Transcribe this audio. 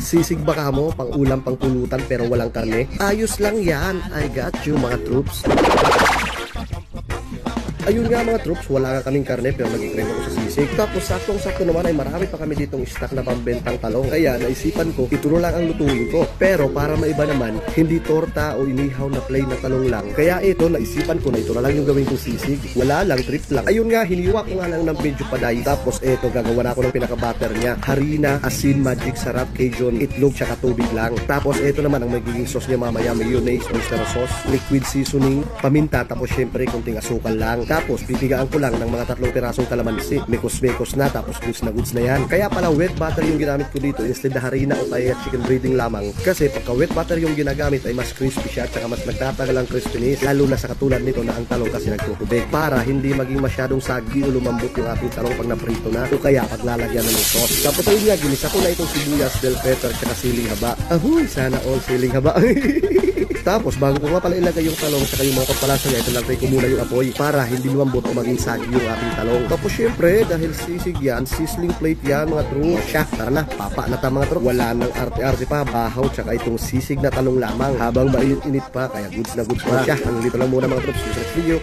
Sisig baka mo, pang ulam, pang pulutan pero walang karne? Ayos lang yan. I got you mga troops. Ayun nga mga troops, wala nga kaming karne pero nag-crave ako sa sisig. Tapos saktong-sakto naman ay marami pa kami ditong stock na pambentang talong. Kaya naisipan ko, ito na lang ang lutuin ko. Pero para maiba naman, hindi torta o inihaw na plain na talong lang. Kaya ito, naisipan ko na ito na lang yung gawin kong sisig. Wala lang, trip lang. Ayun nga, hiniwa ko nga lang ng medyo paday. Tapos ito, gagawa na ako ng pinaka-butter niya. Harina, asin, magic sarap, Cajun, itlog, tsaka tubig lang. Tapos ito naman ang magiging sauce niya mamaya. Mayonnaise, oyster sauce, liquid seasoning, paminta, tapos syempre konting asukal lang. Tapos pipigaan ko lang ng mga 3 pirasong kalamansi. Mekos-mekos na, tapos goods na yan. Kaya pala wet butter yung ginamit ko dito instead na harina o kaya chicken breading lamang. Kasi pagka wet butter yung ginagamit ay mas crispy siya at saka mas nagtatagal ang crispiness. Lalo na sa katulad nito na ang talong kasi nagtutubig. Para hindi maging masyadong sagi o lumambot yung ating talong pag naprito na. O kaya paglalagyan na ng sauce. Tapos ayun nga, ginisa ko na itong sibuyas, bell pepper, tsaka siling haba. Ahoy, sana all siling haba. Tapos bago ko nga pala ilagay yung talong sa yung mga kapalasa niya, ito lang tayo ko muna yung apoy para hindi lumambot o maging sagi yung ating talong. Tapos syempre, dahil sisig yan, sizzling plate yan mga true. Siya, tara na, papa na ta mga true. Wala nang arte-arte pa, bahaw, tsaka itong sisig na talong lamang habang mainit-init pa, kaya goods na goods pa. Siya, hanggang dito lang muna mga true. See you sa next video.